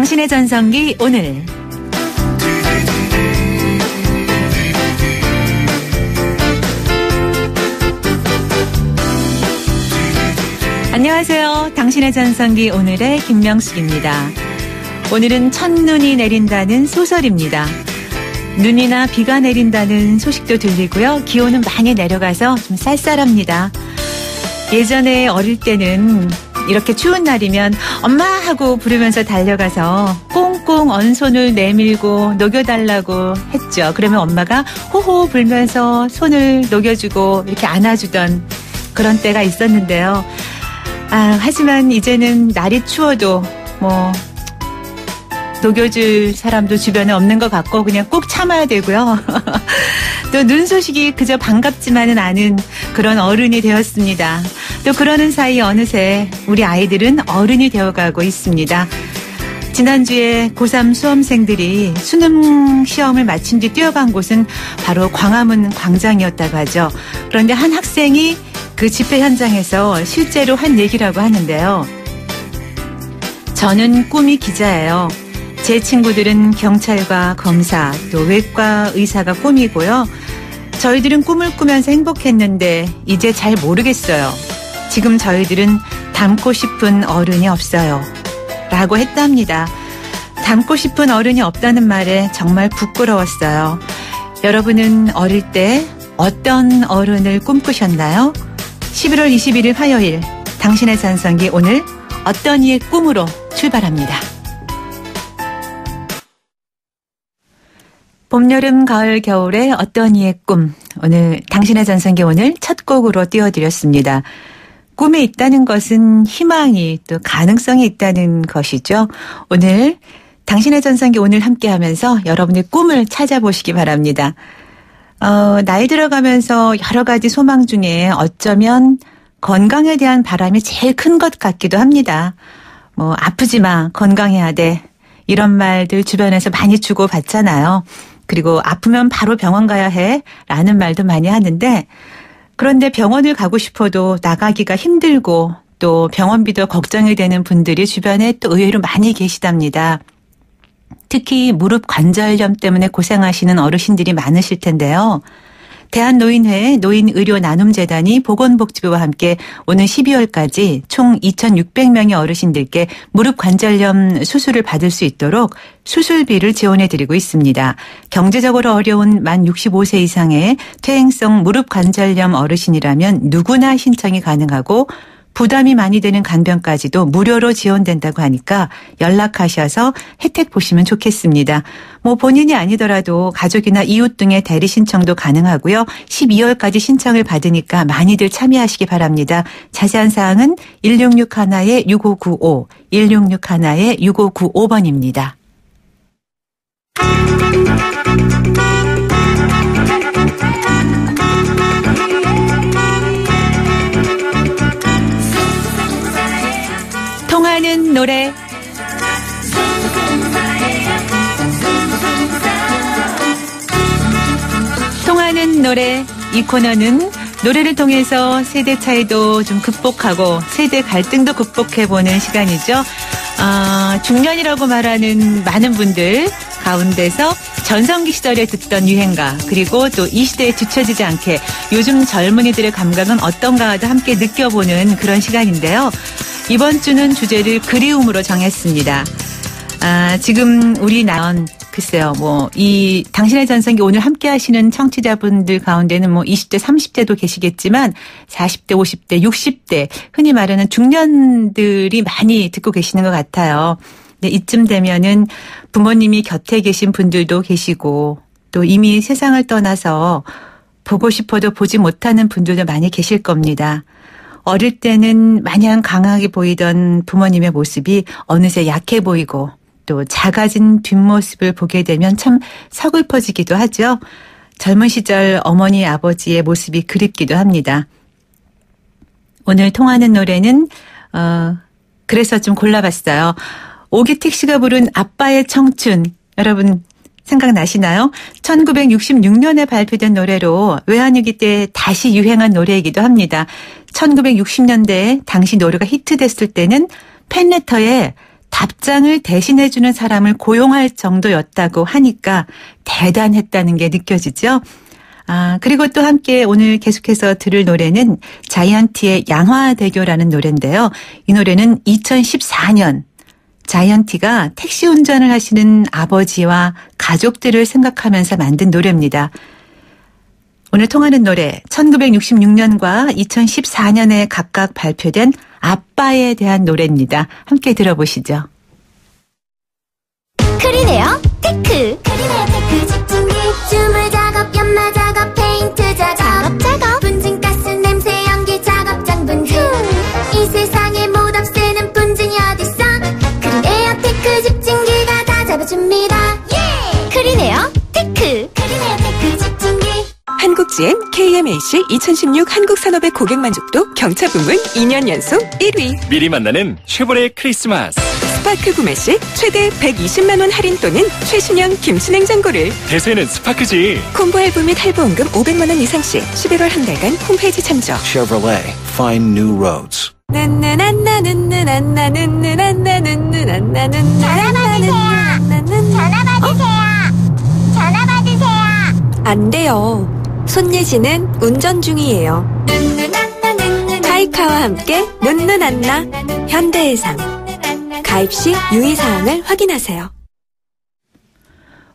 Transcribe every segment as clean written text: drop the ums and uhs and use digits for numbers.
당신의 전성기 오늘. 안녕하세요. 당신의 전성기 오늘의 김명숙입니다. 오늘은 첫눈이 내린다는 소설입니다. 눈이나 비가 내린다는 소식도 들리고요. 기온은 많이 내려가서 좀 쌀쌀합니다. 예전에 어릴 때는 이렇게 추운 날이면 엄마 하고 부르면서 달려가서 꽁꽁 언손을 내밀고 녹여달라고 했죠. 그러면 엄마가 호호 불면서 손을 녹여주고 이렇게 안아주던 그런 때가 있었는데요. 하지만 이제는 날이 추워도 녹여줄 사람도 주변에 없는 것 같고 그냥 꼭 참아야 되고요. 또 눈 소식이 그저 반갑지만은 않은 그런 어른이 되었습니다. 또 그러는 사이 어느새 우리 아이들은 어른이 되어가고 있습니다. 지난주에 고3 수험생들이 수능 시험을 마친 뒤 뛰어간 곳은 바로 광화문 광장이었다고 하죠. 그런데 한 학생이 그 집회 현장에서 실제로 한 얘기라고 하는데요. 저는 꿈이 기자예요. 제 친구들은 경찰과 검사, 또 외과 의사가 꿈이고요. 저희들은 꿈을 꾸면서 행복했는데 이제 잘 모르겠어요. 지금 저희들은 닮고 싶은 어른이 없어요. 라고 했답니다. 닮고 싶은 어른이 없다는 말에 정말 부끄러웠어요. 여러분은 어릴 때 어떤 어른을 꿈꾸셨나요? 11월 21일 화요일 당신의 전성기 오늘 어떤 이의 꿈으로 출발합니다. 봄, 여름, 가을, 겨울의 어떤 이의 꿈. 오늘 당신의 전성기 오늘 첫 곡으로 띄워드렸습니다. 꿈에 있다는 것은 희망이 또 가능성이 있다는 것이죠. 오늘 당신의 전성기 오늘 함께하면서 여러분의 꿈을 찾아보시기 바랍니다. 나이 들어가면서 여러 가지 소망 중에 어쩌면 건강에 대한 바람이 제일 큰 것 같기도 합니다. 아프지 마, 건강해야 돼. 이런 말들 주변에서 많이 주고받잖아요. 그리고 아프면 바로 병원 가야 해 라는 말도 많이 하는데 그런데 병원을 가고 싶어도 나가기가 힘들고 또 병원비도 걱정이 되는 분들이 주변에 또 의외로 많이 계시답니다. 특히 무릎 관절염 때문에 고생하시는 어르신들이 많으실 텐데요. 대한노인회 노인의료나눔재단이 보건복지부와 함께 오는 12월까지 총 2,600명의 어르신들께 무릎 관절염 수술을 받을 수 있도록 수술비를 지원해드리고 있습니다. 경제적으로 어려운 만 65세 이상의 퇴행성 무릎 관절염 어르신이라면 누구나 신청이 가능하고 부담이 많이 되는 간병까지도 무료로 지원된다고 하니까 연락하셔서 혜택 보시면 좋겠습니다. 본인이 아니더라도 가족이나 이웃 등의 대리 신청도 가능하고요. 12월까지 신청을 받으니까 많이들 참여하시기 바랍니다. 자세한 사항은 1661-6595, 1661-6595번입니다. 통하는 노래. 통하는 노래. 이 코너는 노래를 통해서 세대 차이도 좀 극복하고 세대 갈등도 극복해보는 시간이죠. 중년이라고 말하는 많은 분들 가운데서 전성기 시절에 듣던 유행가 그리고 또 이 시대에 뒤처지지 않게 요즘 젊은이들의 감각은 어떤가도 함께 느껴보는 그런 시간인데요. 이번 주는 주제를 그리움으로 정했습니다. 지금 우리 글쎄요, 이 당신의 전성기 오늘 함께 하시는 청취자분들 가운데는 20대, 30대도 계시겠지만 40대, 50대, 60대, 흔히 말하는 중년들이 많이 듣고 계시는 것 같아요. 근데 이쯤 되면은 부모님이 곁에 계신 분들도 계시고 또 이미 세상을 떠나서 보고 싶어도 보지 못하는 분들도 많이 계실 겁니다. 어릴 때는 마냥 강하게 보이던 부모님의 모습이 어느새 약해 보이고 또 작아진 뒷모습을 보게 되면 참 서글퍼지기도 하죠. 젊은 시절 어머니 아버지의 모습이 그립기도 합니다. 오늘 통하는 노래는 그래서 좀 골라봤어요. 오기택 씨가 부른 아빠의 청춘. 여러분 생각나시나요? 1966년에 발표된 노래로 외환위기 때 다시 유행한 노래이기도 합니다. 1960년대에 당시 노래가 히트됐을 때는 팬레터에 답장을 대신해주는 사람을 고용할 정도였다고 하니까 대단했다는 게 느껴지죠. 그리고 또 함께 오늘 계속해서 들을 노래는 자이언티의 양화대교라는 노래인데요. 이 노래는 2014년 자이언티가 택시 운전을 하시는 아버지와 가족들을 생각하면서 만든 노래입니다. 오늘 통하는 노래 1966년과 2014년에 각각 발표된 아빠에 대한 노래입니다. 함께 들어보시죠. 크리네어 테크 크리네어 테크 집중기 주물 작업 연마 작업 페인트 작업 분진가스 냄새 연기 작업 장분진 이 세상에 못 없애는 분진이 어딨어 크리네어 테크 집중기가 다 잡아줍니다 크리네어 테크 크리네어 테크 집중기 한국GM KMAC 2016 한국산업의 고객 만족도 경차 부문 2년 연속 1위. 미리 만나는 쉐보레 크리스마스. 스파크 구매 시 최대 120만 원 할인 또는 최신형 김치냉장고를. 대세는 스파크지. 콤보 할부 및 할부원금 500만 원 이상 시 11월 한 달간 홈페이지 참조. Chevrolet, find new roads. 전화 받으세요 안 돼요. 손예진은 운전 중이에요. 타이카와 함께 눈누난나 현대해상. 가입 시 유의사항을 확인하세요.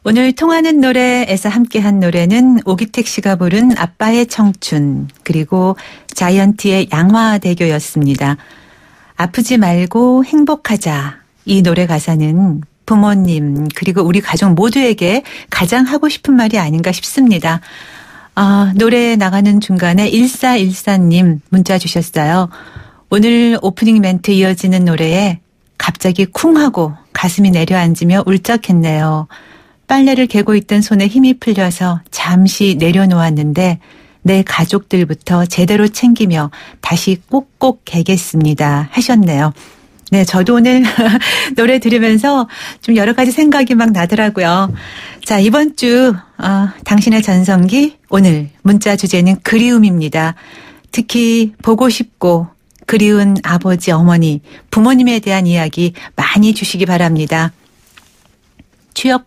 오늘 통하는 노래에서 함께한 노래는 오기택 씨가 부른 아빠의 청춘 그리고 자이언티의 양화대교였습니다. 아프지 말고 행복하자. 이 노래 가사는 부모님 그리고 우리 가족 모두에게 가장 하고 싶은 말이 아닌가 싶습니다. 노래 나가는 중간에 1414님 문자 주셨어요. 오늘 오프닝 멘트 이어지는 노래에 갑자기 쿵 하고 가슴이 내려앉으며 울적했네요. 빨래를 개고 있던 손에 힘이 풀려서 잠시 내려놓았는데 내 가족들부터 제대로 챙기며 다시 꼭꼭 개겠습니다 하셨네요. 네, 저도 오늘 노래 들으면서 좀 여러 가지 생각이 막 나더라고요. 자, 이번 주 당신의 전성기 오늘 문자 주제는 그리움입니다. 특히 보고 싶고 그리운 아버지, 어머니, 부모님에 대한 이야기 많이 주시기 바랍니다.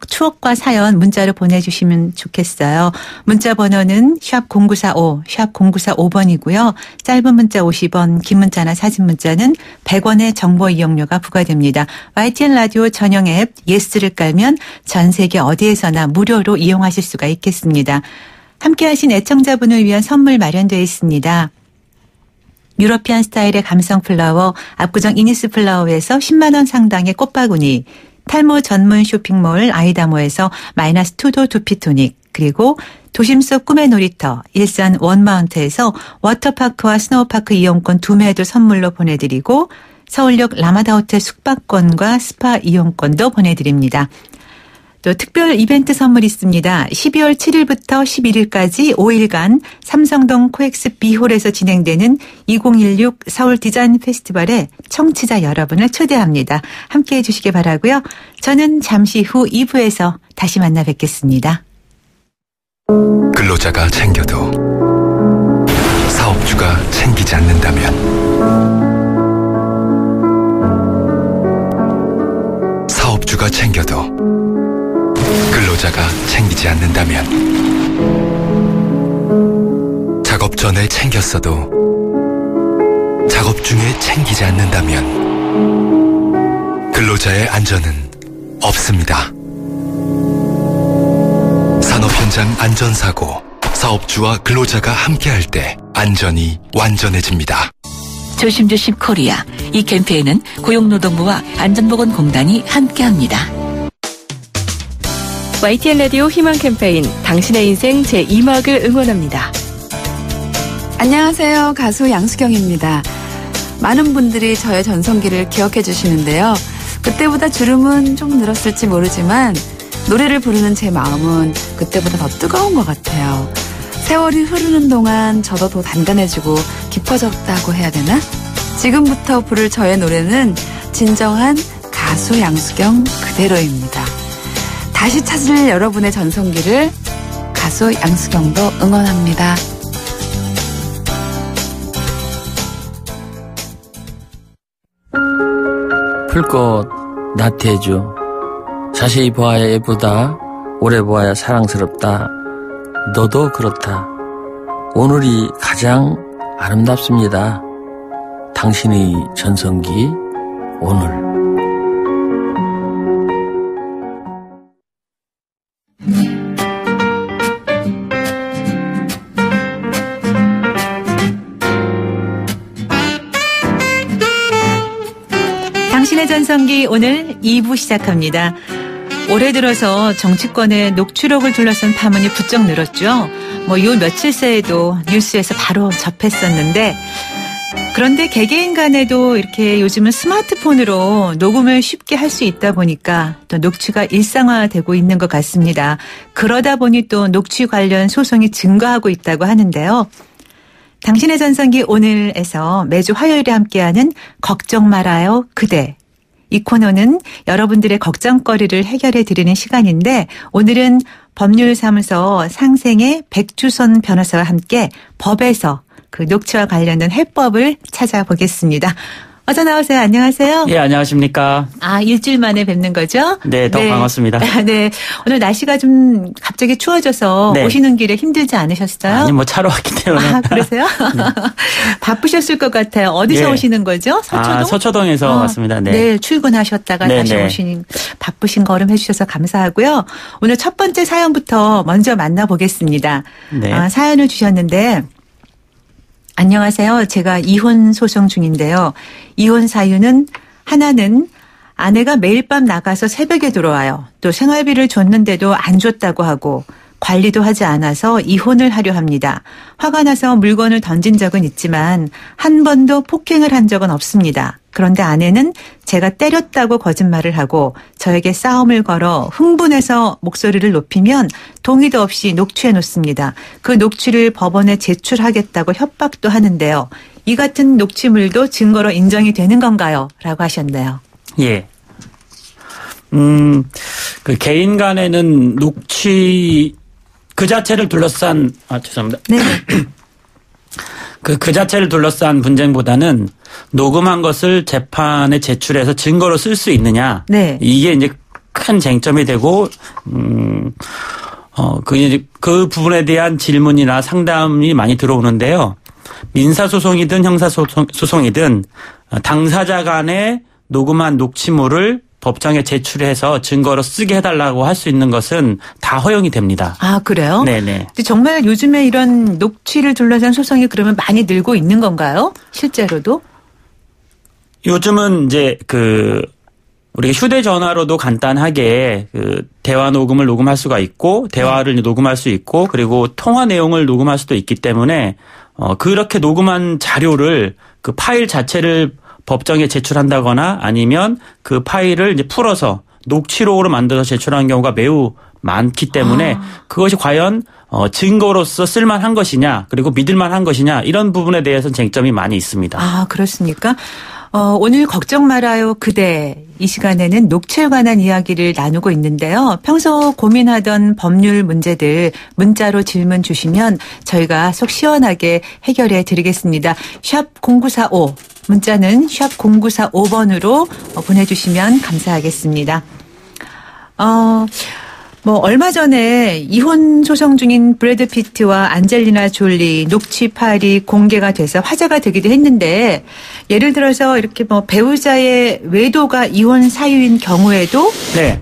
추억과 사연 문자로 보내주시면 좋겠어요. 문자 번호는 샵 0945, 샵 0945번이고요. 짧은 문자 50원, 긴 문자나 사진 문자는 100원의 정보 이용료가 부과됩니다. YTN 라디오 전용 앱 예스를 깔면 전 세계 어디에서나 무료로 이용하실 수가 있겠습니다. 함께하신 애청자분을 위한 선물 마련되어 있습니다. 유러피안 스타일의 감성 플라워 압구정 이니스 플라워에서 10만 원 상당의 꽃바구니, 탈모 전문 쇼핑몰 아이다모에서 마이너스 2도 두피토닉, 그리고 도심 속 꿈의 놀이터 일산 원마운트에서 워터파크와 스노우파크 이용권 2매도 선물로 보내드리고 서울역 라마다 호텔 숙박권과 스파 이용권도 보내드립니다. 또 특별 이벤트 선물 있습니다. 12월 7일부터 11일까지 5일간 삼성동 코엑스 B홀에서 진행되는 2016 서울 디자인 페스티벌에 청취자 여러분을 초대합니다. 함께해 주시기 바라고요. 저는 잠시 후 2부에서 다시 만나 뵙겠습니다. 근로자가 챙겨도 사업주가 챙기지 않는다면, 사업주가 챙겨도 근로자가 챙기지 않는다면, 작업 전에 챙겼어도 작업 중에 챙기지 않는다면 근로자의 안전은 없습니다. 산업 현장 안전사고, 사업주와 근로자가 함께할 때 안전이 완전해집니다. 조심조심 코리아. 이 캠페인은 고용노동부와 안전보건공단이 함께합니다. YTN 라디오 희망 캠페인 당신의 인생 제2막을 응원합니다. 안녕하세요. 가수 양수경입니다. 많은 분들이 저의 전성기를 기억해 주시는데요. 그때보다 주름은 좀 늘었을지 모르지만 노래를 부르는 제 마음은 그때보다 더 뜨거운 것 같아요. 세월이 흐르는 동안 저도 더 단단해지고 깊어졌다고 해야 되나? 지금부터 부를 저의 노래는 진정한 가수 양수경 그대로입니다. 다시 찾을 여러분의 전성기를 가수 양수경도 응원합니다. 풀꽃 나태해져. 자세히 보아야 예쁘다. 오래 보아야 사랑스럽다. 너도 그렇다. 오늘이 가장 아름답습니다. 당신의 전성기 오늘. 당신의 전성기 오늘 2부 시작합니다. 올해 들어서 정치권의 녹취록을 둘러싼 파문이 부쩍 늘었죠. 요 며칠 새에도 뉴스에서 바로 접했었는데, 그런데 개개인 간에도 이렇게 요즘은 스마트폰으로 녹음을 쉽게 할 수 있다 보니까 또 녹취가 일상화되고 있는 것 같습니다. 그러다 보니 또 녹취 관련 소송이 증가하고 있다고 하는데요. 당신의 전성기 오늘에서 매주 화요일에 함께하는 걱정 말아요 그대. 이 코너는 여러분들의 걱정거리를 해결해 드리는 시간인데, 오늘은 법률사무소 상생의 백주선 변호사와 함께 법에서 그 녹취와 관련된 해법을 찾아보겠습니다. 어서 나오세요. 안녕하세요. 예, 안녕하십니까. 일주일 만에 뵙는 거죠? 네, 더 반갑습니다. 네. 오늘 날씨가 좀 갑자기 추워져서 네. 오시는 길에 힘들지 않으셨어요? 아니, 차로 왔기 때문에. 그러세요? 네. 바쁘셨을 것 같아요. 어디서 예. 오시는 거죠? 서초동? 서초동에서 왔습니다. 네. 네, 출근하셨다가 네, 다시 네. 오시는 바쁘신 걸음 해주셔서 감사하고요. 오늘 첫 번째 사연부터 먼저 만나보겠습니다. 네. 사연을 주셨는데, 안녕하세요. 제가 이혼 소송 중인데요. 이혼 사유는 하나는 아내가 매일 밤 나가서 새벽에 들어와요. 또 생활비를 줬는데도 안 줬다고 하고 관리도 하지 않아서 이혼을 하려 합니다. 화가 나서 물건을 던진 적은 있지만 한 번도 폭행을 한 적은 없습니다. 그런데 아내는 제가 때렸다고 거짓말을 하고 저에게 싸움을 걸어 흥분해서 목소리를 높이면 동의도 없이 녹취해 놓습니다. 그 녹취를 법원에 제출하겠다고 협박도 하는데요. 이 같은 녹취물도 증거로 인정이 되는 건가요? 라고 하셨네요. 예. 그 개인 간에는 녹취 그 자체를 둘러싼 죄송합니다. 네. 그 자체를 둘러싼 분쟁보다는 녹음한 것을 재판에 제출해서 증거로 쓸 수 있느냐. 네. 이게 이제 큰 쟁점이 되고, 그 부분에 대한 질문이나 상담이 많이 들어오는데요. 민사소송이든 형사소송이든 당사자 간에 녹음한 녹취물을 법정에 제출해서 증거로 쓰게 해달라고 할 수 있는 것은 다 허용이 됩니다. 그래요? 네네. 정말 요즘에 이런 녹취를 둘러싼 소송이 그러면 많이 늘고 있는 건가요? 실제로도? 요즘은 이제 우리가 휴대전화로도 간단하게 대화 녹음을 녹음할 수가 있고, 대화를 녹음할 수 있고, 그리고 통화 내용을 녹음할 수도 있기 때문에, 그렇게 녹음한 자료를 그 파일 자체를 법정에 제출한다거나 아니면 그 파일을 이제 풀어서 녹취록으로 만들어서 제출하는 경우가 매우 많기 때문에 그것이 과연 증거로서 쓸만한 것이냐, 그리고 믿을만한 것이냐, 이런 부분에 대해서는 쟁점이 많이 있습니다. 그렇습니까? 오늘 걱정 말아요 그대, 이 시간에는 녹취에 관한 이야기를 나누고 있는데요. 평소 고민하던 법률 문제들 문자로 질문 주시면 저희가 속 시원하게 해결해 드리겠습니다. 샵 0945, 문자는 샵 0945번으로 보내주시면 감사하겠습니다. 얼마 전에 이혼 소송 중인 브래드 피트와 안젤리나 졸리 녹취 파일이 공개가 돼서 화제가 되기도 했는데, 예를 들어서 이렇게 배우자의 외도가 이혼 사유인 경우에도 네.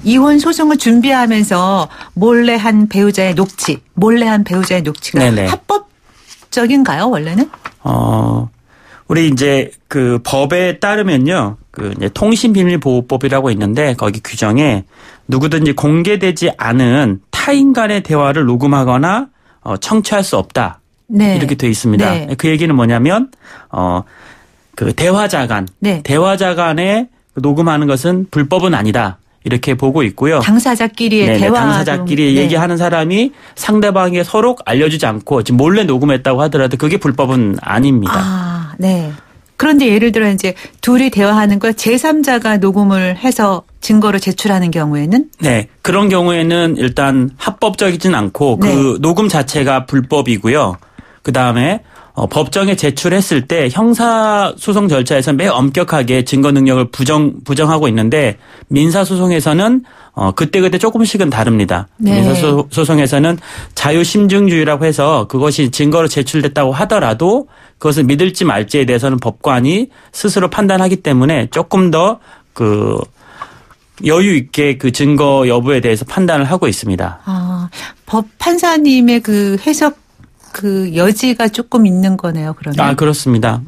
이혼 소송을 준비하면서 몰래 한 배우자의 녹취가 네네. 합법적인가요, 원래는? 우리 이제 그 법에 따르면요, 이제 통신비밀보호법이라고 있는데 거기 규정에 누구든지 공개되지 않은 타인 간의 대화를 녹음하거나 청취할 수 없다. 네. 이렇게 돼 있습니다. 네. 그 얘기는 뭐냐면 그 대화자 간에 녹음하는 것은 불법은 아니다. 이렇게 보고 있고요. 당사자끼리의 대화. 당사자끼리 얘기하는 사람이 상대방에게 서로 알려주지 않고 지금 몰래 녹음했다고 하더라도 그게 불법은 아닙니다. 네. 그런데 예를 들어 이제 둘이 대화하는 걸 제3자가 녹음을 해서 증거로 제출하는 경우에는? 네. 그런 경우에는 일단 합법적이진 않고 그 녹음 자체가 불법이고요. 그다음에 법정에 제출했을 때 형사소송 절차에서 매우 엄격하게 증거 능력을 부정하고 있는데 민사소송에서는 그때그때 조금씩은 다릅니다. 네. 민사소송에서는 자유심증주의라고 해서 그것이 증거로 제출됐다고 하더라도 그것을 믿을지 말지에 대해서는 법관이 스스로 판단하기 때문에 조금 더 여유 있게 그 증거 여부에 대해서 판단을 하고 있습니다. 법 판사님의 그 해석 그 여지가 조금 있는 거네요, 그러면. 그렇습니다.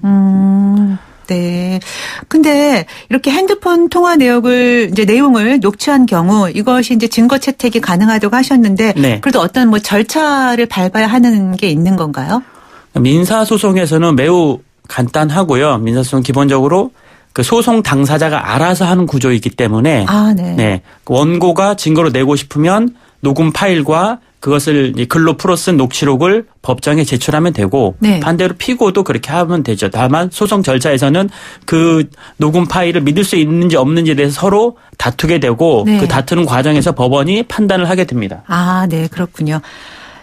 네. 근데 이렇게 핸드폰 통화 내용을 녹취한 경우 이것이 이제 증거 채택이 가능하다고 하셨는데 네. 그래도 어떤 뭐 절차를 밟아야 하는 게 있는 건가요? 민사소송에서는 매우 간단하고요. 민사소송 기본적으로 그 소송 당사자가 알아서 하는 구조이기 때문에 네. 원고가 증거로 내고 싶으면 녹음 파일과 그것을 글로 풀어 쓴 녹취록을 법정에 제출하면 되고 네. 반대로 피고도 그렇게 하면 되죠. 다만 소송 절차에서는 그 녹음 파일을 믿을 수 있는지 없는지에 대해서 서로 다투게 되고 네. 그 다투는 과정에서 법원이 판단을 하게 됩니다. 네. 그렇군요.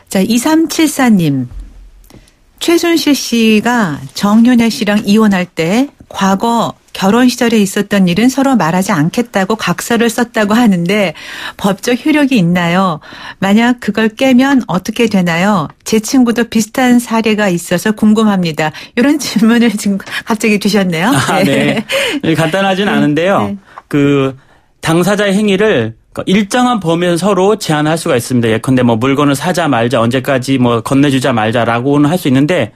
자, 2374님. 최순실 씨가 정윤혜 씨랑 이혼할 때 과거 결혼 시절에 있었던 일은 서로 말하지 않겠다고 각서를 썼다고 하는데 법적 효력이 있나요? 만약 그걸 깨면 어떻게 되나요? 제 친구도 비슷한 사례가 있어서 궁금합니다. 이런 질문을 지금 갑자기 주셨네요. 네. 간단하진 않은데요. 네. 그 당사자의 행위를 일정한 범위에서 서로 제한할 수가 있습니다. 예컨대 뭐 물건을 사자 말자 언제까지 뭐 건네주자 말자라고는 할 수 있는데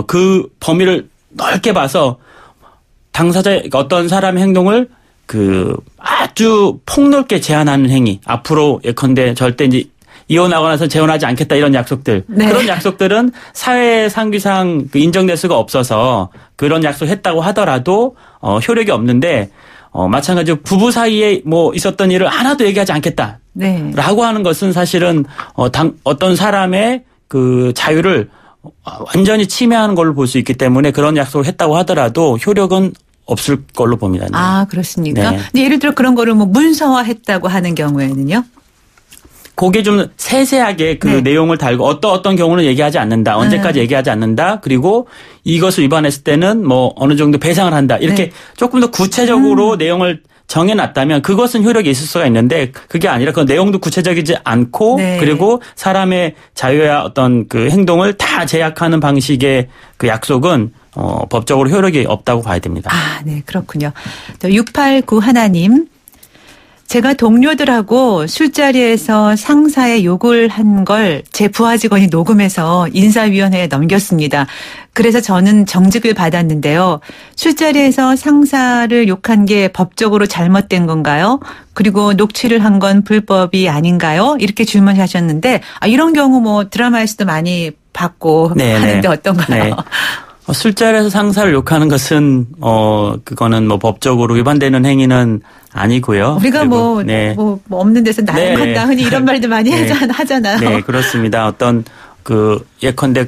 그 범위를 넓게 봐서 당사자의 어떤 사람의 행동을 아주 폭넓게 제한하는 행위. 앞으로 예컨대 절대 이제 이혼하고 나서 재혼하지 않겠다 이런 약속들. 네. 그런 약속들은 사회 상규상 인정될 수가 없어서 그런 약속했다고 하더라도 효력이 없는데 마찬가지로 부부 사이에 뭐 있었던 일을 하나도 얘기하지 않겠다. 네. 라고 하는 것은 사실은 어떤 사람의 그 자유를 완전히 침해하는 걸로 볼 수 있기 때문에 그런 약속을 했다고 하더라도 효력은 없을 걸로 봅니다. 네. 그렇습니까? 네. 근데 예를 들어 그런 거를 뭐 문서화했다고 하는 경우에는요? 그게 좀 세세하게 그 네. 내용을 달고 어떤 경우는 얘기하지 않는다. 언제까지 얘기하지 않는다. 그리고 이것을 위반했을 때는 뭐 어느 정도 배상을 한다. 이렇게 네. 조금 더 구체적으로 내용을 정해놨다면 그것은 효력이 있을 수가 있는데 그게 아니라 그 내용도 구체적이지 않고 네. 그리고 사람의 자유와 어떤 그 행동을 다 제약하는 방식의 그 약속은 법적으로 효력이 없다고 봐야 됩니다. 네, 그렇군요. 6891님. 제가 동료들하고 술자리에서 상사의 욕을 한 걸 제 부하 직원이 녹음해서 인사위원회에 넘겼습니다. 그래서 저는 정직을 받았는데요. 술자리에서 상사를 욕한 게 법적으로 잘못된 건가요? 그리고 녹취를 한 건 불법이 아닌가요? 이렇게 질문하셨는데 이런 경우 뭐 드라마에서도 많이 봤고 하는데 어떤가요? 네. 술자리에서 상사를 욕하는 것은 그거는 뭐 법적으로 위반되는 행위는 아니고요. 우리가 뭐 없는 데서 나약한다 흔히 이런 말도 많이 하잖아요. 네, 그렇습니다. 어떤 예컨대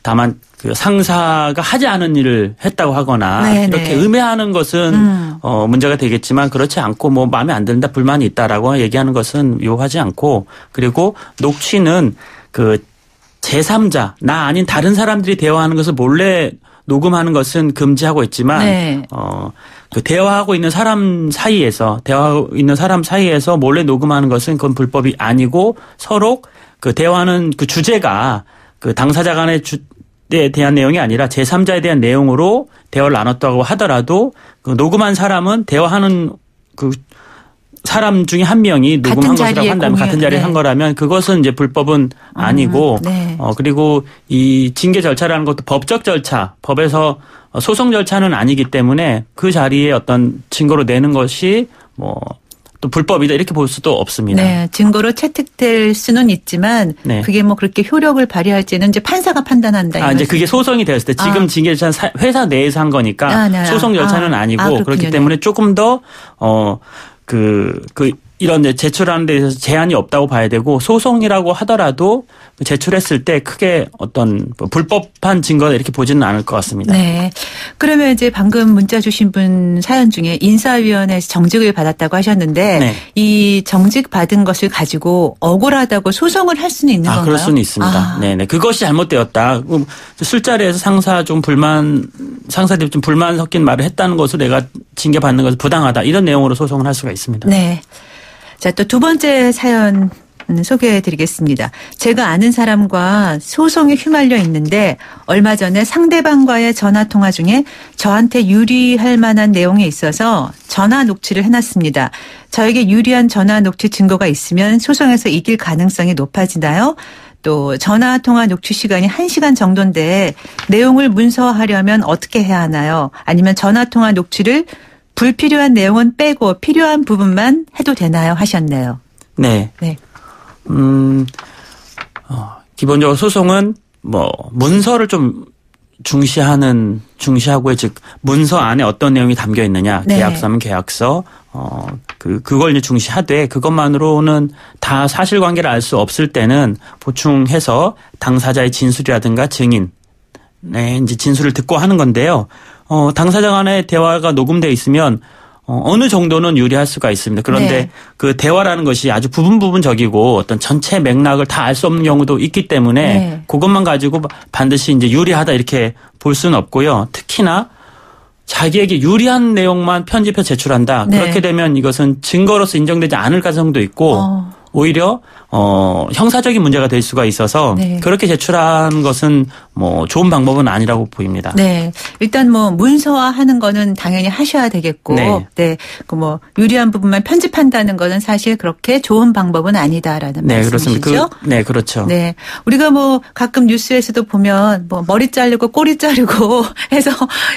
다만 그 상사가 하지 않은 일을 했다고 하거나 이렇게 음해하는 것은 문제가 되겠지만 그렇지 않고 뭐 마음에 안 든다 불만이 있다라고 얘기하는 것은 유효하지 않고 그리고 녹취는 제3자, 나 아닌 다른 사람들이 대화하는 것을 몰래 녹음하는 것은 금지하고 있지만, 대화하고 있는 사람 사이에서 몰래 녹음하는 것은 그건 불법이 아니고 서로 대화하는 주제가 당사자 간에 대한 내용이 아니라 제3자에 대한 내용으로 대화를 나눴다고 하더라도 녹음한 사람은 대화하는 사람 중에 한 명이 녹음한 것이라고 한다면 같은 자리에 한 거라면 그것은 이제 불법은 아니고 그리고 이 징계 절차라는 것도 법적 절차, 법에서 소송 절차는 아니기 때문에 그 자리에 어떤 증거로 내는 것이 또 불법이다 이렇게 볼 수도 없습니다. 네, 증거로 채택될 수는 있지만 그게 뭐 그렇게 효력을 발휘할지는 이제 판사가 판단한다. 이제 그게 소송이 되었을 때 지금 징계 절차는 회사 내에서 한 거니까 소송 절차는 아니고 그렇기 때문에 조금 더 이런 제출하는 데 있어서 제한이 없다고 봐야 되고 소송이라고 하더라도 제출했을 때 크게 어떤 불법한 증거다 이렇게 보지는 않을 것 같습니다. 네. 그러면 이제 방금 문자 주신 분 사연 중에 인사위원회에서 정직을 받았다고 하셨는데 네. 이 정직 받은 것을 가지고 억울하다고 소송을 할 수는 있는 건가요? 그럴 수는 있습니다. 네네. 그것이 잘못되었다. 술자리에서 상사들이 좀 불만 섞인 말을 했다는 것으로 내가 징계받는 것은 부당하다. 이런 내용으로 소송을 할 수가 있습니다. 네. 자, 또 두 번째 사연 소개해 드리겠습니다. 제가 아는 사람과 소송에 휘말려 있는데 얼마 전에 상대방과의 전화 통화 중에 저한테 유리할 만한 내용이 있어서 전화 녹취를 해놨습니다. 저에게 유리한 전화 녹취 증거가 있으면 소송에서 이길 가능성이 높아지나요? 또 전화 통화 녹취 시간이 1시간 정도인데 내용을 문서화하려면 어떻게 해야 하나요? 아니면 전화 통화 녹취를 불필요한 내용은 빼고 필요한 부분만 해도 되나요? 하셨네요. 네. 네. 기본적으로 소송은 문서를 좀 중시하고 즉 문서 안에 어떤 내용이 담겨 있느냐. 네. 계약서면 계약서. 그걸 이제 중시하되 그것만으로는 다 사실관계를 알 수 없을 때는 보충해서 당사자의 진술이라든가 증인, 이제 진술을 듣고 하는 건데요. 당사자 간의 대화가 녹음되어 있으면 어느 정도는 유리할 수가 있습니다. 그런데 네. 그 대화라는 것이 아주 부분적이고 어떤 전체 맥락을 다 알 수 없는 경우도 있기 때문에 네. 그것만 가지고 반드시 이제 유리하다 이렇게 볼 수는 없고요. 특히나 자기에게 유리한 내용만 편집해 제출한다. 네. 그렇게 되면 이것은 증거로서 인정되지 않을 가능성도 있고 오히려 형사적인 문제가 될 수가 있어서 네. 그렇게 제출한 것은 좋은 방법은 아니라고 보입니다. 네. 일단 문서화하는 거는 당연히 하셔야 되겠고, 네. 유리한 부분만 편집한다는 거는 사실 그렇게 좋은 방법은 아니다라는 네, 말씀이시죠? 그렇습니다. 네, 그렇죠. 네. 우리가 가끔 뉴스에서도 보면 머리 자르고 꼬리 자르고 해서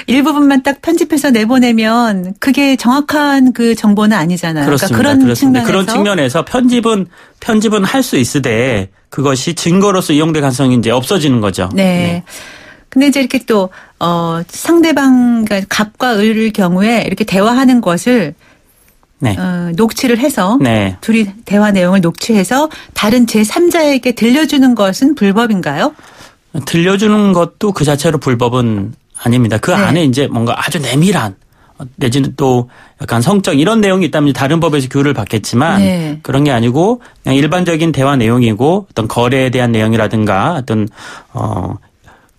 일부분만 딱 편집해서 내보내면 그게 정확한 그 정보는 아니잖아요. 그렇습니다. 그러니까 그렇습니다. 그런 측면에서 편집은 할 수 있으되 그것이 증거로서 이용될 가능성이 이제 없어지는 거죠. 네. 근데 이제 이렇게 또 상대방 갑과 을의 경우에 이렇게 대화하는 것을 네. 녹취를 해서 네. 둘이 대화 내용을 녹취해서 다른 제3자에게 들려주는 것은 불법인가요? 들려주는 것도 그 자체로 불법은 아닙니다. 그 네. 안에 이제 뭔가 아주 내밀한 내지는 또 약간 성적 이런 내용이 있다면 다른 법에서 규율을 받겠지만 네. 그런 게 아니고 그냥 일반적인 대화 내용이고 어떤 거래에 대한 내용이라든가 어떤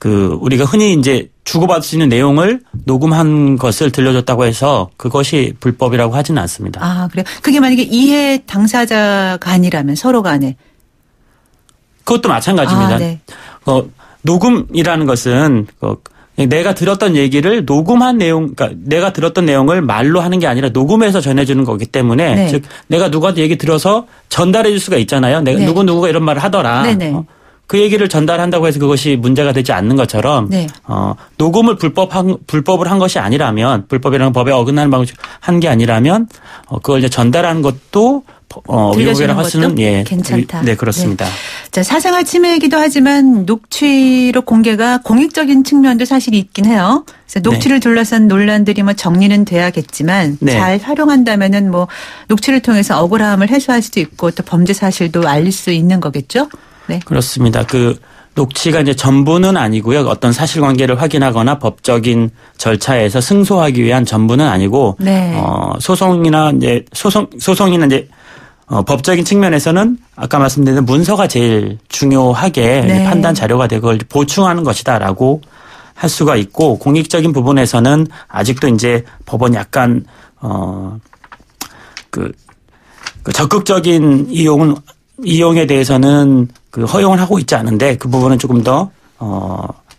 우리가 흔히 이제 주고받을 수 있는 내용을 녹음한 것을 들려줬다고 해서 그것이 불법이라고 하지는 않습니다. 아, 그래요? 그게 만약에 이해 당사자 간이라면 서로 간에. 그것도 마찬가지입니다. 네. 녹음이라는 것은 내가 들었던 얘기를 녹음한 내용, 그러니까 내가 들었던 내용을 말로 하는 게 아니라 녹음해서 전해주는 거기 때문에 네. 즉 내가 누구한테 얘기 들어서 전달해 줄 수가 있잖아요. 내가 네. 누구가 이런 말을 하더라. 네네. 그 얘기를 전달한다고 해서 그것이 문제가 되지 않는 것처럼 네. 녹음을 불법을 한 것이 아니라면 불법이라는 법에 어긋나는 방식 한 게 아니라면 그걸 이제 전달하는 것도 위법이라고 할 수는 괜찮다. 네, 그렇습니다. 네. 자, 사생활 침해이기도 하지만 녹취록 공개가 공익적인 측면도 사실 있긴 해요. 그래서 녹취를 둘러싼 논란들이 정리는 돼야겠지만 네. 잘 활용한다면은 녹취를 통해서 억울함을 해소할 수도 있고 또 범죄 사실도 알릴 수 있는 거겠죠? 네. 그렇습니다. 녹취가 이제 전부는 아니고요. 어떤 사실관계를 확인하거나 법적인 절차에서 승소하기 위한 전부는 아니고 네. 소송이나 이제 법적인 측면에서는 아까 말씀드린 문서가 제일 중요하게 네. 판단 자료가 되고 그걸 보충하는 것이다라고 할 수가 있고 공익적인 부분에서는 아직도 이제 법원 약간 적극적인 이용에 대해서는 허용을 하고 있지 않은데 그 부분은 조금 더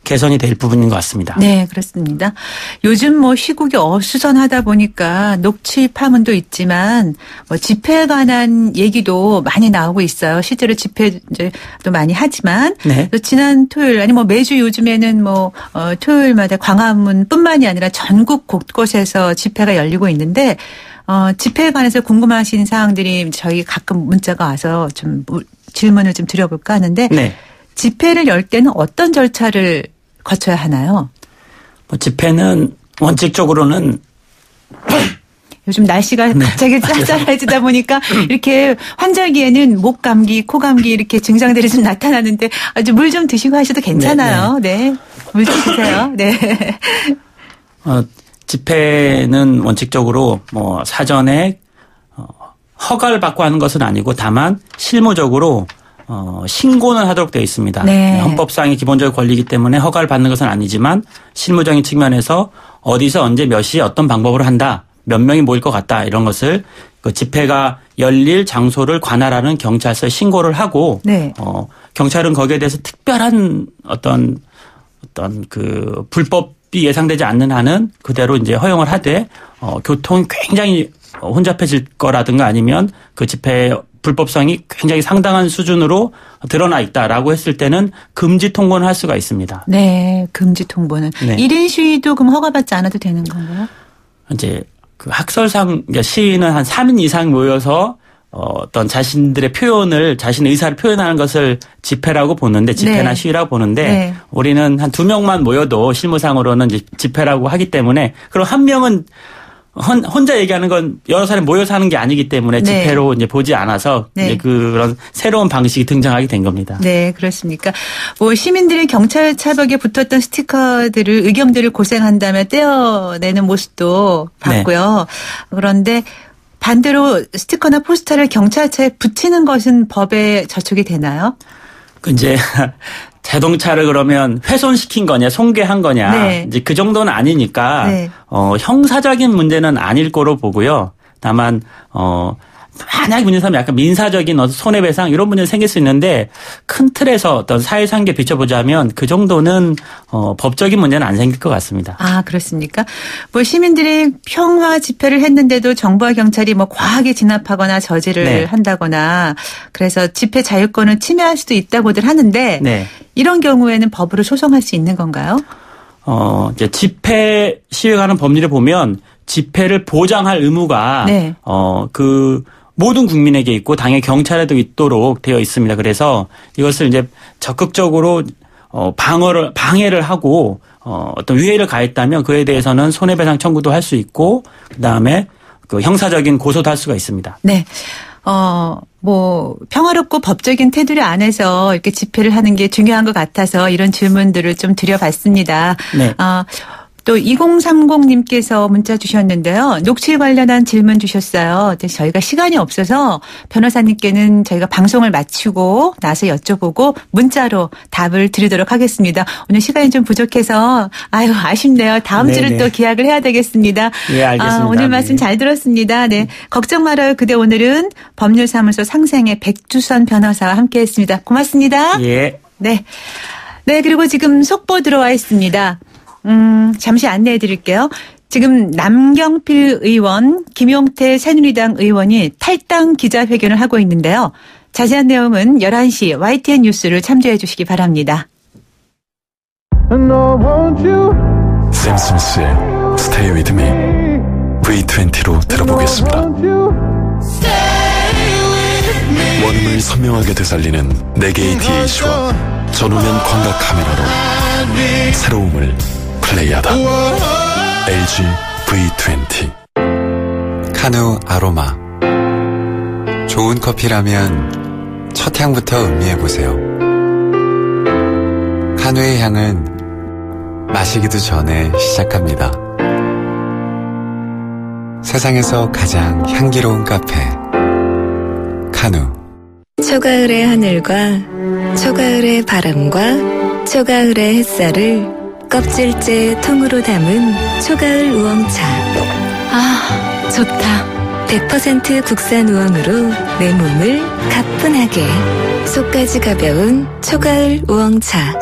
개선이 될 부분인 것 같습니다. 네, 그렇습니다. 요즘 시국이 어수선하다 보니까 녹취 파문도 있지만 집회에 관한 얘기도 많이 나오고 있어요. 실제로 집회도 많이 하지만 네. 또 지난 토요일 아니 매주 요즘에는 토요일마다 광화문뿐만이 아니라 전국 곳곳에서 집회가 열리고 있는데 집회에 관해서 궁금하신 사항들이 저희 가끔 문자가 와서 좀 질문을 좀 드려볼까 하는데 네. 집회를 열 때는 어떤 절차를 거쳐야 하나요? 집회는 원칙적으로는 요즘 날씨가 갑자기 쌀쌀해지다 보니까 이렇게 환절기에는 목 감기, 코 감기 이렇게 증상들이 좀 나타나는데 아주 물 좀 드시고 하셔도 괜찮아요. 네. 물 좀 드세요. 네. 집회는 원칙적으로 뭐 사전에 허가를 받고 하는 것은 아니고 다만 실무적으로 신고는 하도록 되어 있습니다. 네. 헌법상의 기본적 권리이기 때문에 허가를 받는 것은 아니지만 실무적인 측면에서 어디서 언제 몇 시에 어떤 방법으로 한다. 몇 명이 모일 것 같다. 이런 것을 그 집회가 열릴 장소를 관할하는 경찰서에 신고를 하고 네. 경찰은 거기에 대해서 특별한 어떤 그 불법이 예상되지 않는 한은 그대로 이제 허용을 하되 교통이 굉장히 혼잡해질 거라든가 아니면 그 집회 불법성이 굉장히 상당한 수준으로 드러나 있다라고 했을 때는 금지 통보는 할 수가 있습니다. 네, 금지 통보는. 네. 1인 시위도 그럼 허가받지 않아도 되는 건가요? 이제 그 학설상 그러니까 시위는 한 3인 이상 모여서 어떤 자신들의 표현을 자신의 의사를 표현하는 것을 집회라고 보는데 집회나 네. 시위라고 보는데 네. 우리는 한 2명만 모여도 실무상으로는 이제 집회라고 하기 때문에 그럼 한 명은 혼자 얘기하는 건 여러 사람이 모여서 하는 게 아니기 때문에 네. 집회로 이제 보지 않아서 네. 이제 그런 새로운 방식이 등장하게 된 겁니다. 네, 그렇습니까? 뭐 시민들이 경찰 차벽에 붙었던 스티커들을 의경들을 고생한다며 떼어내는 모습도 봤고요. 그런데 반대로 스티커나 포스터를 경찰차에 붙이는 것은 법에 저촉이 되나요? 이제 자동차를 그러면 훼손시킨 거냐, 손괴한 거냐, 네. 이제 그 정도는 아니니까 네. 형사적인 문제는 아닐 거로 보고요. 다만 만약 문제 삼으면 약간 민사적인 손해배상 이런 문제는 생길 수 있는데 큰 틀에서 어떤 사회상계 비춰보자면 그 정도는 법적인 문제는 안 생길 것 같습니다. 아, 그렇습니까? 뭐 시민들이 평화 집회를 했는데도 정부와 경찰이 뭐 과하게 진압하거나 저지를 네. 한다거나 그래서 집회 자유권을 침해할 수도 있다고들 하는데 네. 이런 경우에는 법으로 소송할 수 있는 건가요? 이제 집회 시위가 하는 법률을 보면 집회를 보장할 의무가 네. 그 모든 국민에게 있고 당연히 경찰에도 있도록 되어 있습니다. 그래서 이것을 이제 적극적으로 방해를 하고 어떤 위해를 가했다면 그에 대해서는 손해배상 청구도 할 수 있고 그다음에 그 형사적인 고소도 할 수가 있습니다. 네. 뭐 평화롭고 법적인 테두리 안에서 이렇게 집회를 하는 게 중요한 것 같아서 이런 질문들을 좀 드려봤습니다. 네. 또 2030님께서 문자 주셨는데요. 녹취 관련한 질문 주셨어요. 근데 저희가 시간이 없어서 변호사님께는 저희가 방송을 마치고 나서 여쭤보고 문자로 답을 드리도록 하겠습니다. 오늘 시간이 좀 부족해서 아쉽네요. 다음 네네. 주를 또 기약을 해야 되겠습니다. 예, 알겠습니다. 오늘 말씀 잘 들었습니다. 네. 걱정 말아요. 그대 오늘은 법률사무소 상생의 백주선 변호사와 함께했습니다. 고맙습니다. 예. 네. 네, 그리고 지금 속보 들어와 있습니다. 잠시 안내해 드릴게요. 지금 남경필 의원, 김용태 새누리당 의원이 탈당 기자회견을 하고 있는데요. 자세한 내용은 11시 YTN 뉴스를 참조해 주시기 바랍니다. 샘 스미스의 Stay With Me V20로 들어보겠습니다. 원음을 선명하게 되살리는 4개의 DH와 전후면 광각 카메라로 새로움을 플레이하다. LG V20. 카누 아로마. 좋은 커피라면 첫 향부터 음미해보세요. 카누의 향은 마시기도 전에 시작합니다. 세상에서 가장 향기로운 카페 카누. 초가을의 하늘과 초가을의 바람과 초가을의 햇살을 껍질째 통으로 담은 초가을 우엉차. 아, 좋다. 100% 국산 우엉으로 내 몸을 가뿐하게. 속까지 가벼운 초가을 우엉차.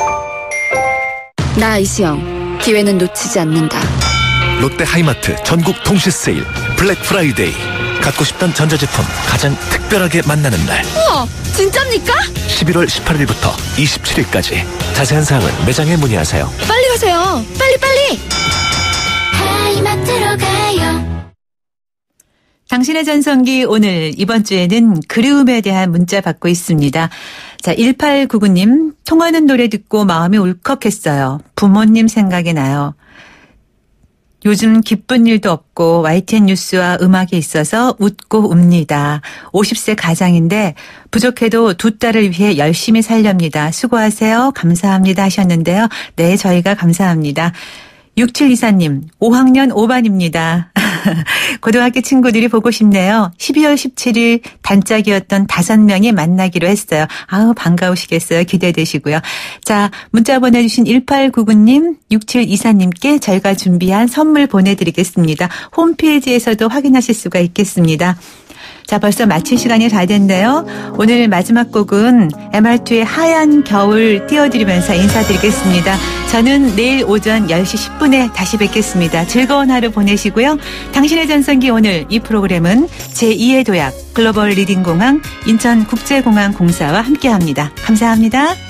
나 이수영. 기회는 놓치지 않는다. 롯데 하이마트 전국 동시 세일 블랙 프라이데이. 갖고 싶던 전자제품 가장 특별하게 만나는 날. 우와, 진짜입니까? 11월 18일부터 27일까지. 자세한 사항은 매장에 문의하세요. 빨리 가세요. 빨리. 하이마트로 가요. 당신의 전성기 오늘 이번 주에는 그리움에 대한 문자 받고 있습니다. 자, 1899님, 통하는 노래 듣고 마음이 울컥했어요. 부모님 생각이 나요. 요즘 기쁜 일도 없고 YTN 뉴스와 음악에 있어서 웃고 웁니다. 50세 가장인데 부족해도 두 딸을 위해 열심히 살렵니다. 수고하세요. 감사합니다 하셨는데요. 네, 저희가 감사합니다. 6724님, 5학년 5반입니다. 고등학교 친구들이 보고 싶네요. 12월 17일 단짝이었던 5명이 만나기로 했어요. 아우, 반가우시겠어요. 기대되시고요. 자, 문자 보내주신 1899님, 6724님께 저희가 준비한 선물 보내드리겠습니다. 홈페이지에서도 확인하실 수가 있겠습니다. 자, 벌써 마칠 시간이 다 됐네요. 오늘 마지막 곡은 MR2의 하얀 겨울 띄워드리면서 인사드리겠습니다. 저는 내일 오전 10시 10분에 다시 뵙겠습니다. 즐거운 하루 보내시고요. 당신의 전성기 오늘 이 프로그램은 제2의 도약 글로벌 리딩 공항 인천국제공항공사와 함께합니다. 감사합니다.